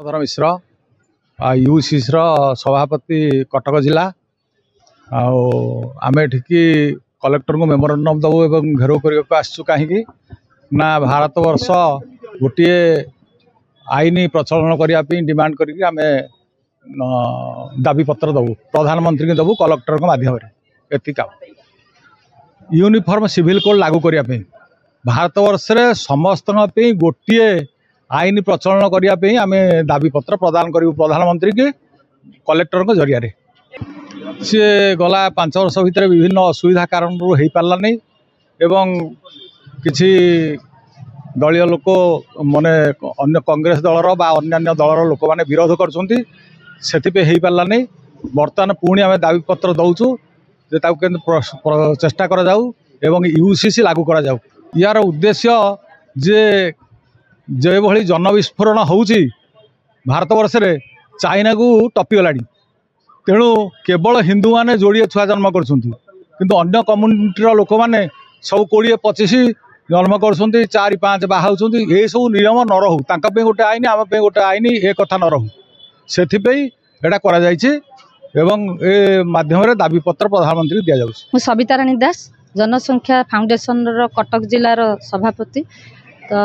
धर मिश्र यूसीसी सभापति कटक जिला आम एठिकी कलेक्टर को मेमोरांडम दबू एवं घेराव करने आसचु कहीं ना भारत वर्ष गोटे आईन प्रचलन करने डिमांड करके आम दाबी पत्र दबू प्रधानमंत्री को दबू कलेक्टर माध्यम एति यूनिफॉर्म सिविल कोड लागू करने भारत वर्ष रे समस्त गोटे आईन प्रचलन करने आम दाबी पत्र प्रदान करूँ प्रधानमंत्री के कलेक्टर को जरिया सी गला 5 वर्ष भितर विभिन्न असुविधा कारण हो पारा नहीं एवं किसी दलीय लोक माने अन्य कांग्रेस दलर बा अन्य दलर लोक मैंने विरोध कर पारा नहीं। बर्तमान पुणी आम दाबी पत्र दौचु चेष्टा करा जाऊ एवं यूसीसी लागू करा जाऊ। यार उद्देश्य जे जो भली जन विस्फोरण होउची भारत वर्ष रे चाइना को टपीगला तेणु केवल हिंदू माने जोड़े छुआ जन्म करछुंती अन्य कम्युनिटी लोक मैंने सब 20-25 जन्म कर 4-5 बाहाउछुंती ए सब नियम न रहू तांका गोटे आईन आम गोटे आईन ए कथा न रहू से एटा करा जायछि एवं ए माध्यम रे दाबी पत्र प्रधानमंत्री दिया जाउछि। मु सविता रानी दास जनसंख्या फाउंडेशन रो कटक जिलार सभापति। तो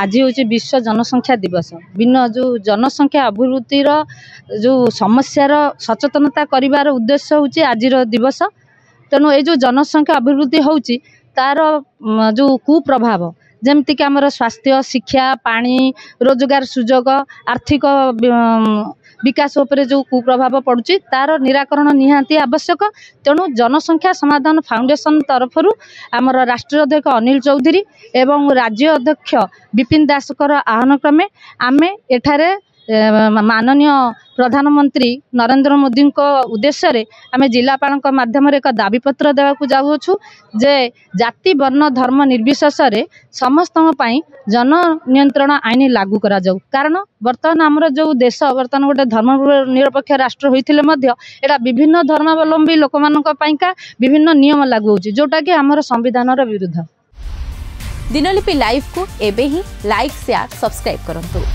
आज हूँ विश्व जनसंख्या दिवस भिन्न जो जनसंख्या अभिवृद्धि जो समस्यार सचेतनता करिवार उद्देश्य हूँ आज दिवस। तेणु ये जो जनसंख्या अभिवृद्धि होउची तार जो कुप्रभाव जमतीक आमर स्वास्थ्य शिक्षा पानी रोजगार सुजोग आर्थिक विकास उपरे जो कुप्रभाव पड़ुची तार निराकरण निहांती आवश्यक। तेणु जनसंख्या समाधान फाउंडेशन तरफ आमर राष्ट्रीय अध्यक्ष अनिल चौधरी एवं राज्य अध्यक्ष विपिन दासकर आह्वान क्रमे आमे एठारे माननीय प्रधानमंत्री नरेंद्र मोदी उद्देश्य रे आमे जिलापाल माध्यम एक दाबी पत्र देवाकू जाउछु जे जाति वर्ण धर्म निर्विशेष रे समस्त जन नियंत्रण आईन लागू करा जाऊ। कारण बर्तमान आमर जो देश बर्तमान गोटे धर्म निरपेक्ष राष्ट्र होइथिले मध्य एटा विभिन्न धर्मावलंबी लोक मानक पाइका विभिन्न नियम लागू होउची जोटा कि आमर संविधान रो विरुद्ध। दिनलिपि लाइव को एबे ही लाइक शेयर सब्सक्राइब करंतु।